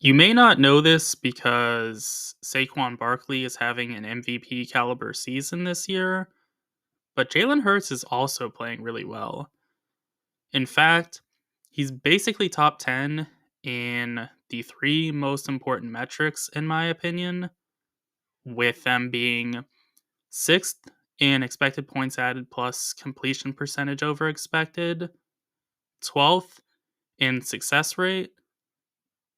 You may not know this because Saquon Barkley is having an MVP caliber season this year, but Jalen Hurts is also playing really well. In fact, he's basically top 10 in the three most important metrics, in my opinion, with them being sixth in expected points added plus completion percentage over expected, 12th in success rate.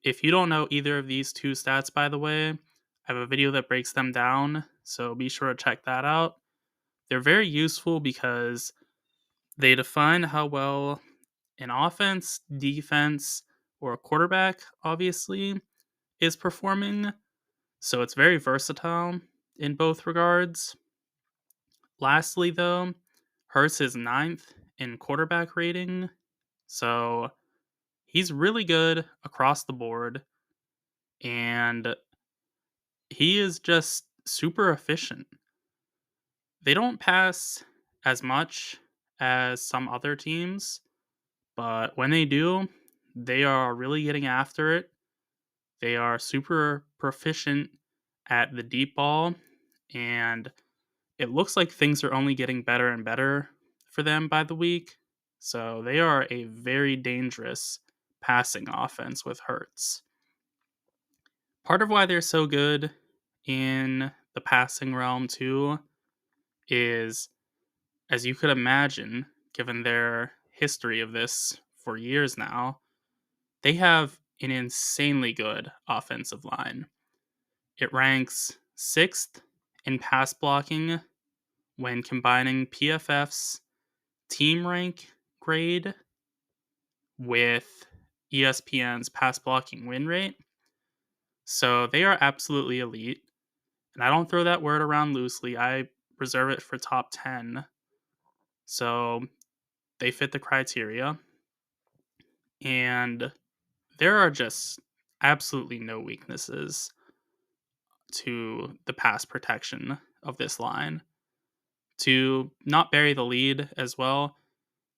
If you don't know either of these two stats, by the way, I have a video that breaks them down, so be sure to check that out. They're very useful because they define how well an offense, defense, or a quarterback, obviously, is performing. So it's very versatile in both regards. Lastly, though, Hurts is ninth in quarterback rating. So he's really good across the board. And he is just super efficient. They don't pass as much as some other teams, but when they do, they are really getting after it. They are super proficient at the deep ball, and it looks like things are only getting better and better for them by the week. So they are a very dangerous passing offense with Hurts. Part of why they're so good in the passing realm, too, is, as you could imagine, given their history of this for years now, they have an insanely good offensive line. It ranks sixth in pass blocking when combining PFF's team rank grade with ESPN's pass blocking win rate. So they are absolutely elite. And I don't throw that word around loosely. I reserve it for top 10. So they fit the criteria. And there are just absolutely no weaknesses to the pass protection of this line. To not bury the lead as well,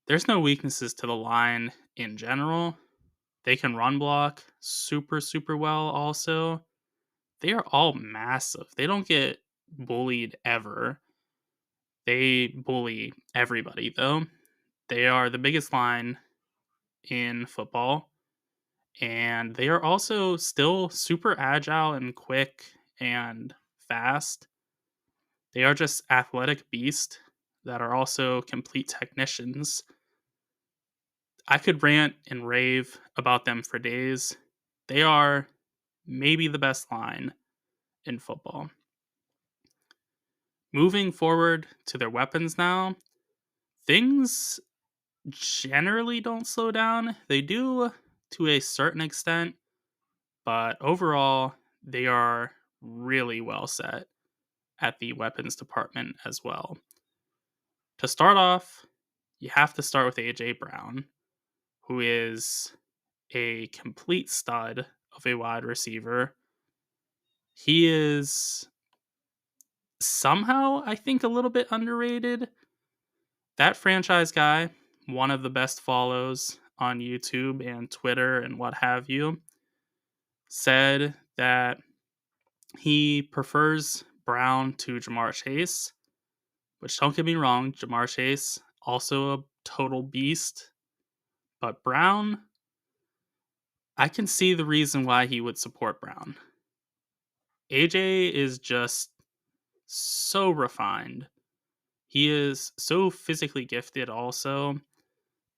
there's no weaknesses to the line in general. They can run block super, super well also. They are all massive. They don't get bullied ever. They bully everybody, though. They are the biggest line in football, and they are also still super agile and quick and fast. They are just athletic beasts that are also complete technicians. I could rant and rave about them for days. They are maybe the best line in football. Moving forward to their weapons now, things generally don't slow down. They do to a certain extent, but overall, they are really well set at the weapons department as well. To start off, you have to start with A.J. Brown, who is a complete stud of a wide receiver. He is somehow, I think, a little bit underrated. That franchise guy, one of the best follows on YouTube and Twitter and what have you, said that he prefers Brown to Jamar Chase, which, don't get me wrong, Jamar Chase, also a total beast. But Brown, I can see the reason why he would support Brown. AJ is just so refined. He is so physically gifted also,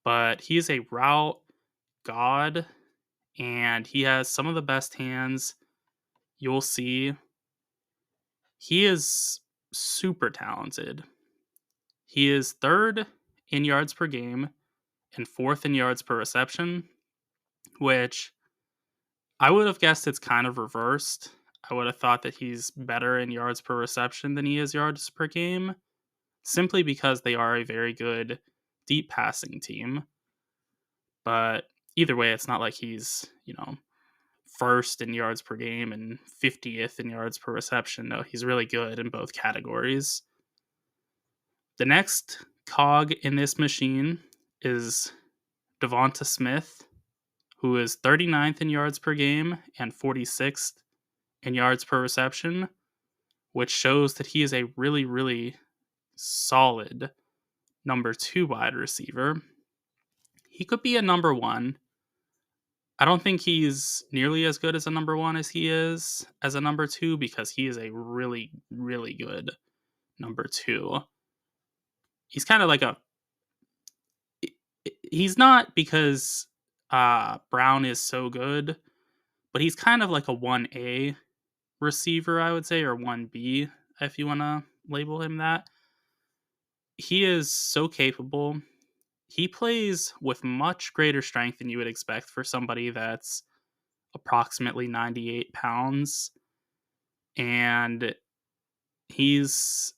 but he is a route god, and he has some of the best hands you'll see. He is super talented. He is third in yards per game and fourth in yards per reception, which I would have guessed it's kind of reversed. I would have thought that he's better in yards per reception than he is yards per game, simply because they are a very good deep passing team. But either way, it's not like he's, first in yards per game and 50th in yards per reception. No, he's really good in both categories. The next cog in this machine is Devonta Smith, who is 39th in yards per game and 46th in yards per reception, which shows that he is a really, really solid number 2 wide receiver. He could be a number 1. I don't think he's nearly as good as a number 1 as he is as a number 2 because he is a really, really good number 2. He's kind of like he's not because Brown is so good, but he's kind of like a 1A receiver, I would say, or 1B, if you want to label him that. He is so capable. He plays with much greater strength than you would expect for somebody that's approximately 98 pounds. And he's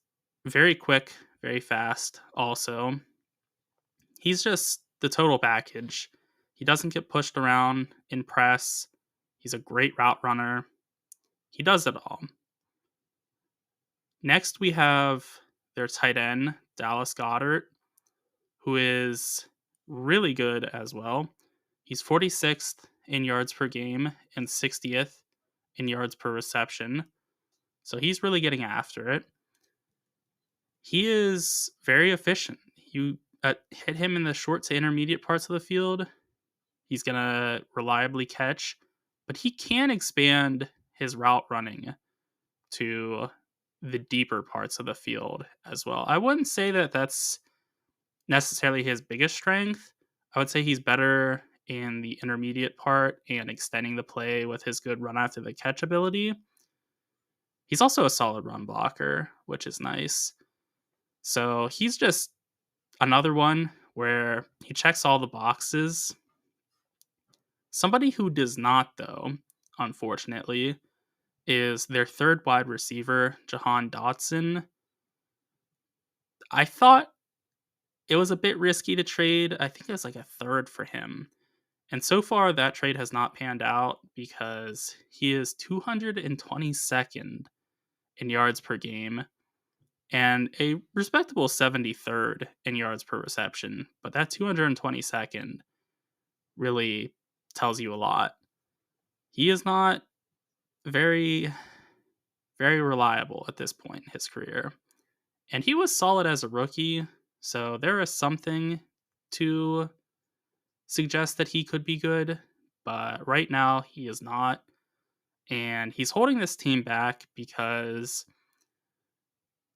very quick, very fast also. He's just the total package. He doesn't get pushed around in press. He's a great route runner. He does it all. Next, we have their tight end, Dallas Goedert, who is really good as well. He's 46th in yards per game and 60th in yards per reception. So he's really getting after it. He is very efficient. You hit him in the short to intermediate parts of the field, he's going to reliably catch, but he can expand his route running to the deeper parts of the field as well. I wouldn't say that that's necessarily his biggest strength. I would say he's better in the intermediate part and extending the play with his good run after the catch ability. He's also a solid run blocker, which is nice. So he's just another one where he checks all the boxes. Somebody who does not, though, unfortunately, is their third wide receiver, Jahan Dotson. I thought it was a bit risky to trade. I think it was like a third for him. And so far, that trade has not panned out because he is 222nd in yards per game and a respectable 73rd in yards per reception. But that 222nd really tells you a lot. He is not very, very reliable at this point in his career. And he was solid as a rookie, so there is something to suggest that he could be good, but right now he is not. And he's holding this team back because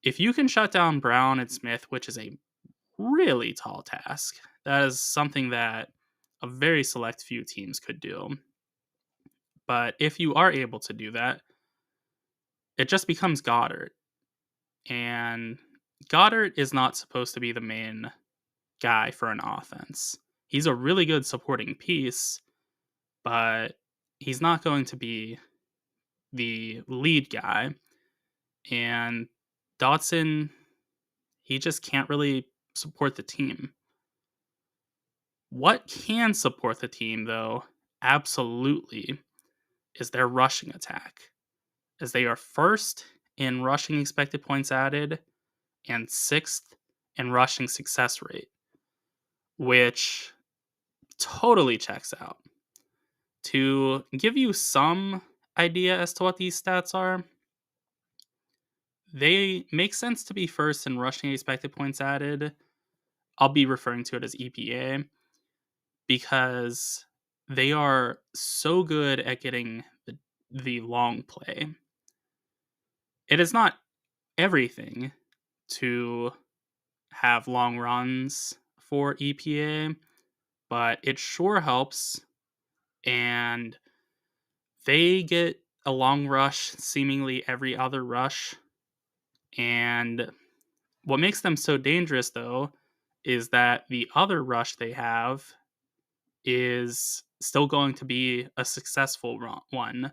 if you can shut down Brown and Smith, which is a really tall task, that is something that a very select few teams could do. But if you are able to do that, it just becomes Goddard. And Goddard is not supposed to be the main guy for an offense. He's a really good supporting piece, but he's not going to be the lead guy. And Dotson, he just can't really support the team. What can support the team, though, absolutely, is their rushing attack, as they are first in rushing expected points added and sixth in rushing success rate, which totally checks out. To give you some idea as to what these stats are, they make sense to be first in rushing expected points added. I'll be referring to it as EPA because they are so good at getting the long play. It is not everything to have long runs for EPA, but it sure helps. And they get a long rush seemingly every other rush. And what makes them so dangerous, though, is that the other rush they have is still going to be a successful one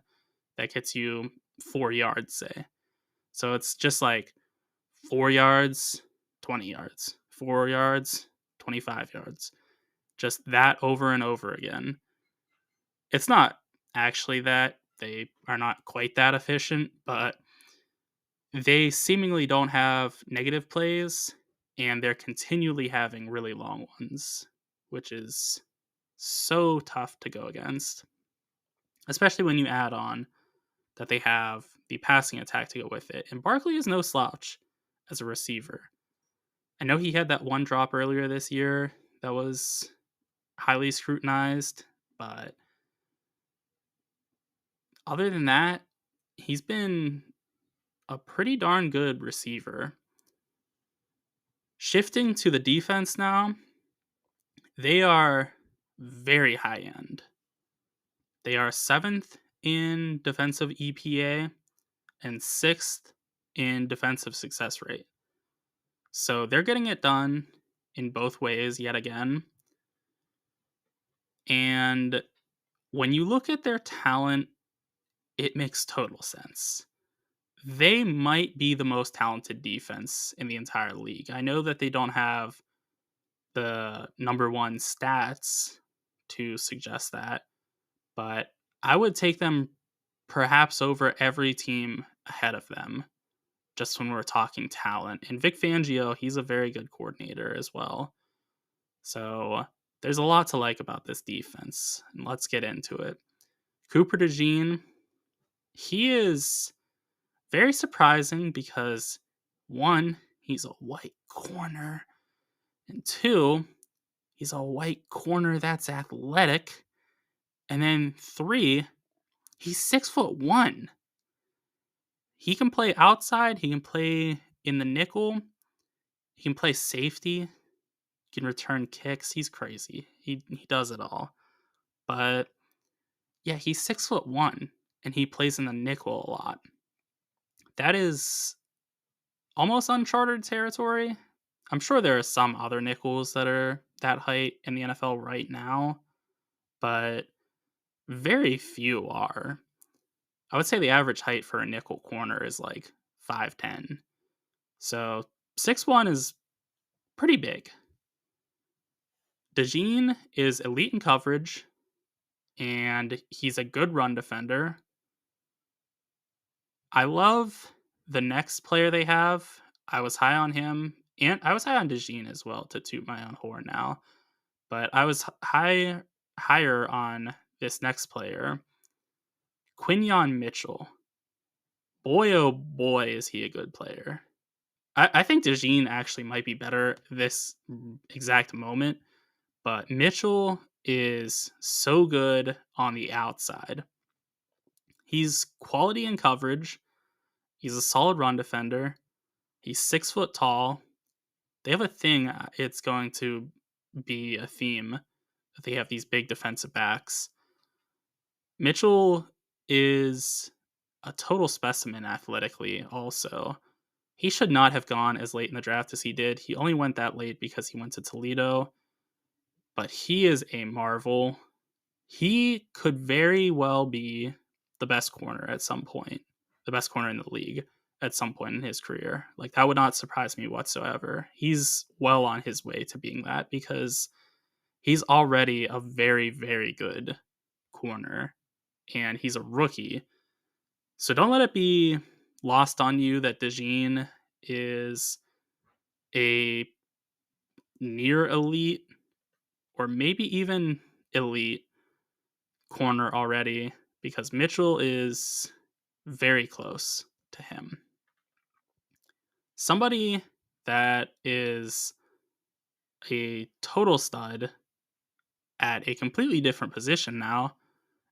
that gets you 4 yards, say. So it's just like 4 yards, 20 yards, 4 yards, 25 yards. Just that over and over again. It's not actually that. They are not quite that efficient, but they seemingly don't have negative plays, and they're continually having really long ones, which is so tough to go against, especially when you add on that they have the passing attack to go with it. And Barkley is no slouch as a receiver. I know he had that one drop earlier this year that was highly scrutinized, but other than that, he's been a pretty darn good receiver. Shifting to the defense now, they are very high end. They are 7th in defensive EPA and 6th in defensive success rate. So they're getting it done in both ways yet again. And when you look at their talent, it makes total sense. They might be the most talented defense in the entire league. I know that they don't have the number one stats to suggest that, but I would take them perhaps over every team ahead of them, just when we're talking talent. And Vic Fangio, he's a very good coordinator as well. So there's a lot to like about this defense. And let's get into it. Cooper DeJean, he is very surprising because, one, he's a white corner, and two, he's a white corner that's athletic, and then three, he's 6'1". He can play outside, he can play in the nickel, he can play safety, he can return kicks. He's crazy. He does it all. But yeah, he's 6'1", and he plays in the nickel a lot. That is almost uncharted territory. I'm sure there are some other nickels that are that height in the NFL right now, but very few are. I would say the average height for a nickel corner is like 5'10". So 6'1" is pretty big. DeJean is elite in coverage, and he's a good run defender. I love the next player they have. I was high on him, and I was high on DeJean as well, to toot my own horn now. But I was higher on this next player, Quinyon Mitchell. Boy, oh boy, is he a good player. I think DeJean actually might be better this exact moment, but Mitchell is so good on the outside. He's quality in coverage. He's a solid run defender. He's 6 foot tall. They have a thing, it's going to be a theme, that they have these big defensive backs. Mitchell is a total specimen athletically also. He should not have gone as late in the draft as he did. He only went that late because he went to Toledo. But he is a marvel. He could very well be the best corner at some point. The best corner in the league at some point in his career. Like, that would not surprise me whatsoever. He's well on his way to being that because he's already a very, very good corner. And he's a rookie. So don't let it be lost on you that DeJean is a near elite or maybe even elite corner already, because Mitchell is very close to him. Somebody that is a total stud at a completely different position now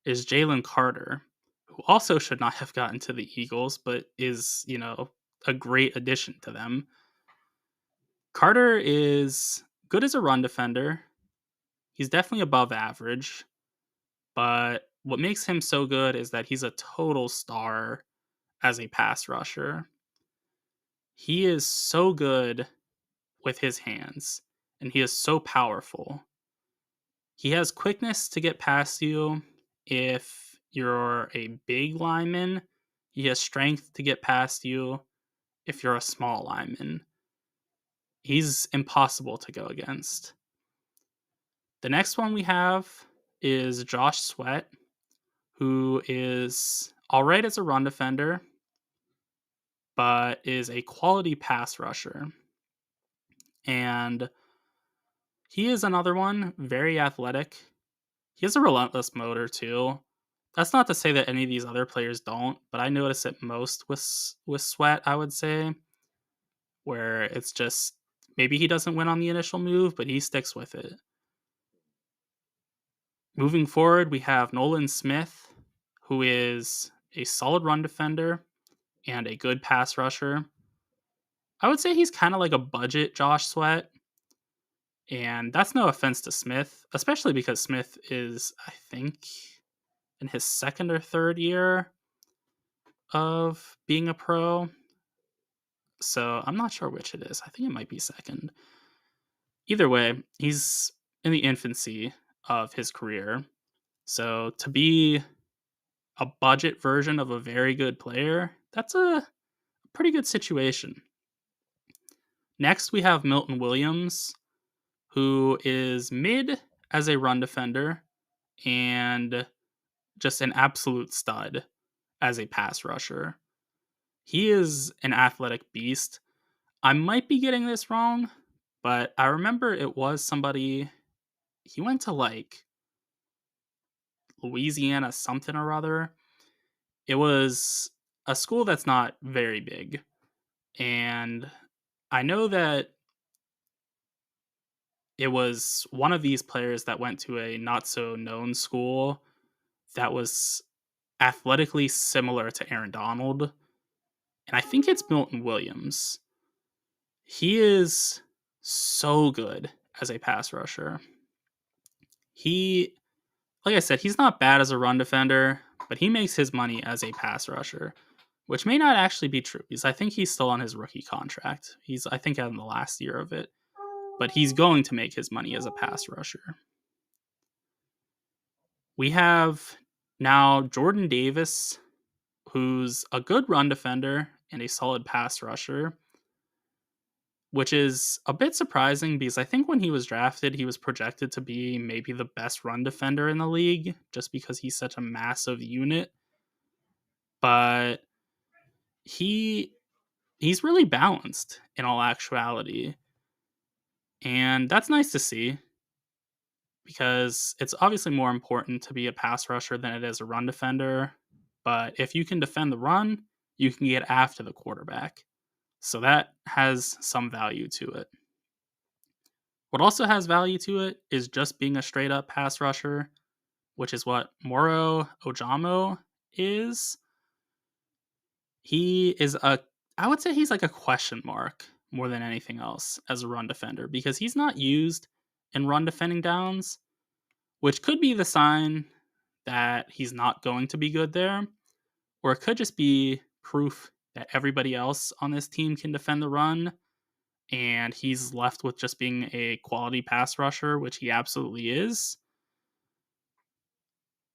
is Jalen Carter, who also should not have gotten to the Eagles, but is, a great addition to them. Carter is good as a run defender. He's definitely above average, but what makes him so good is that he's a total star as a pass rusher. He is so good with his hands, and he is so powerful. He has quickness to get past you if you're a big lineman. He has strength to get past you if you're a small lineman. He's impossible to go against. The next one we have is Josh Sweat, who is all right as a run defender, but is a quality pass rusher. And he is another one, very athletic. He has a relentless motor too. That's not to say that any of these other players don't, but I notice it most with Sweat, I would say, where it's just maybe he doesn't win on the initial move, but he sticks with it. Moving forward, we have Nolan Smith, who is a solid run defender and a good pass rusher. I would say he's kind of like a budget Josh Sweat, and that's no offense to Smith, especially because Smith is, I think, in his second or third year of being a pro. So I'm not sure which it is. I think it might be second. Either way, he's in the infancy of his career. So to be a budget version of a very good player, that's a pretty good situation. Next, we have Milton Williams, who is mid as a run defender and just an absolute stud as a pass rusher. He is an athletic beast. I might be getting this wrong, but I remember it was somebody, he went to like Louisiana something or other. It was a school that's not very big. And I know that it was one of these players that went to a not so known school that was athletically similar to Aaron Donald. And I think it's Milton Williams. He is so good as a pass rusher. He, like I said, he's not bad as a run defender, but he makes his money as a pass rusher, which may not actually be true because I think he's still on his rookie contract. He's, I think, in the last year of it, but he's going to make his money as a pass rusher. We have now Jordan Davis, who's a good run defender and a solid pass rusher, which is a bit surprising because I think when he was drafted, he was projected to be maybe the best run defender in the league just because he's such a massive unit. But he's really balanced in all actuality. And that's nice to see because it's obviously more important to be a pass rusher than it is a run defender. But if you can defend the run, you can get after the quarterback. So that has some value to it. What also has value to it is just being a straight up pass rusher, which is what Moro Ojamo is. He is I would say he's like a question mark more than anything else as a run defender because he's not used in run defending downs, which could be the sign that he's not going to be good there, or it could just be proof that everybody else on this team can defend the run and he's left with just being a quality pass rusher, which he absolutely is.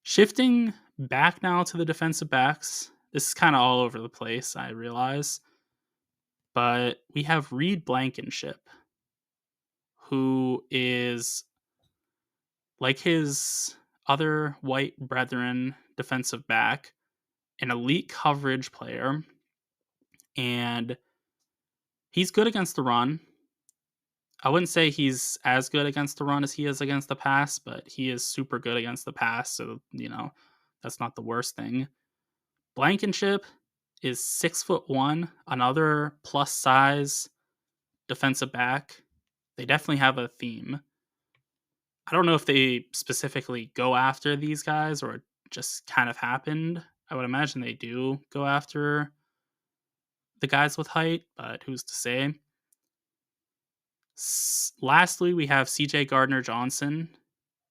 Shifting back now to the defensive backs, this is kind of all over the place, I realize. But we have Reed Blankenship, who is like his other white brethren defensive back, an elite coverage player, and he's good against the run. I wouldn't say he's as good against the run as he is against the pass, but he is super good against the pass, so, that's not the worst thing. Blankenship is 6'1", another plus size defensive back. They definitely have a theme. I don't know if they specifically go after these guys or it just kind of happened. I would imagine they do go after the guys with height, but who's to say? Lastly, we have CJ Gardner Johnson,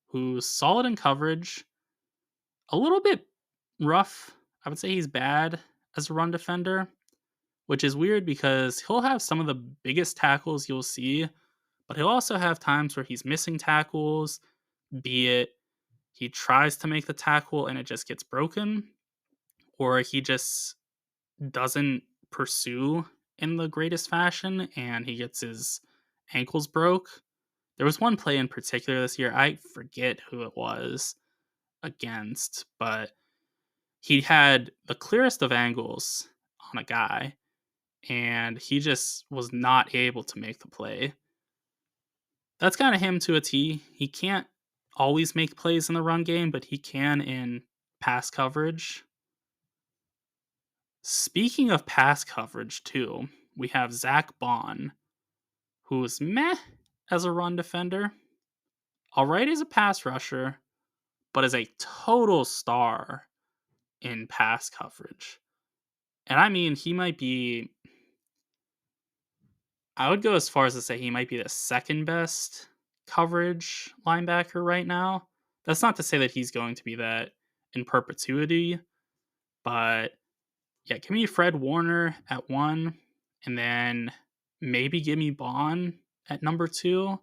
who's solid in coverage, a little bit rough. I would say he's bad as a run defender, which is weird because he'll have some of the biggest tackles you'll see, but he'll also have times where he's missing tackles, be it he tries to make the tackle and it just gets broken, or he just doesn't pursue in the greatest fashion and he gets his ankles broke. There was one play in particular this year, I forget who it was against, but he had the clearest of angles on a guy and he just was not able to make the play. That's kind of him to a T. He can't always make plays in the run game, but he can in pass coverage. Speaking of pass coverage, too, we have Zach Bond, who's meh as a run defender, alright as a pass rusher, but is a total star in pass coverage. And I mean, he might be, I would go as far as to say he might be the second best coverage linebacker right now. That's not to say that he's going to be that in perpetuity, but yeah, give me Fred Warner at 1, and then maybe give me Bond at number 2.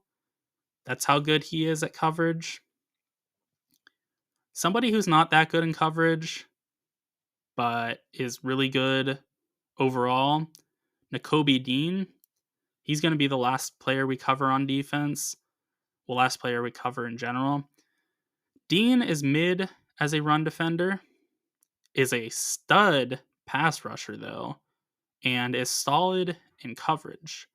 That's how good he is at coverage. Somebody who's not that good in coverage, but is really good overall, Nakobe Dean. He's going to be the last player we cover on defense. Well, last player we cover in general. Dean is mid as a run defender, is a stud pass rusher, though, and is solid in coverage.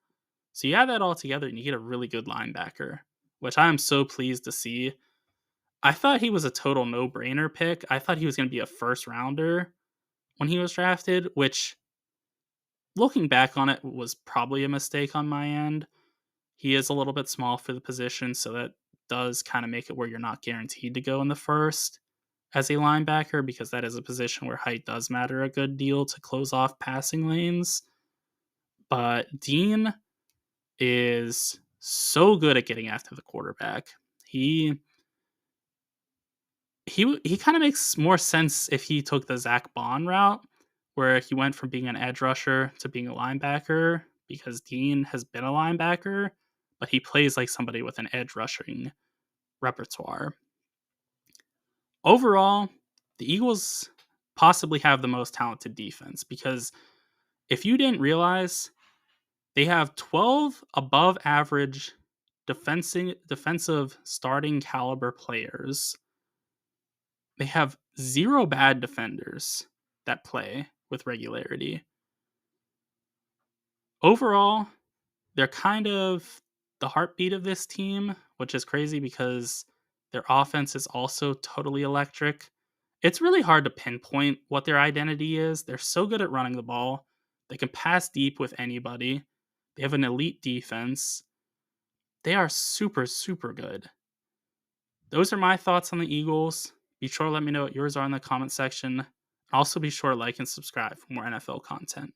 So you add that all together and you get a really good linebacker, which I am so pleased to see. I thought he was a total no-brainer pick. I thought he was going to be a first rounder when he was drafted, which, looking back on it, was probably a mistake on my end. He is a little bit small for the position, so that does kind of make it where you're not guaranteed to go in the first as a linebacker, because that is a position where height does matter a good deal to close off passing lanes. But Dean is so good at getting after the quarterback. He kind of makes more sense if he took the Zach Bond route, where he went from being an edge rusher to being a linebacker, because Dean has been a linebacker, but he plays like somebody with an edge rushing repertoire. Overall, the Eagles possibly have the most talented defense, because if you didn't realize, they have 12 above average defensive starting caliber players. They have 0 bad defenders that play with regularity. Overall, they're kind of the heartbeat of this team, which is crazy because their offense is also totally electric. It's really hard to pinpoint what their identity is. They're so good at running the ball. They can pass deep with anybody. They have an elite defense. They are super, super good. Those are my thoughts on the Eagles. Be sure to let me know what yours are in the comment section. Also, be sure to like and subscribe for more NFL content.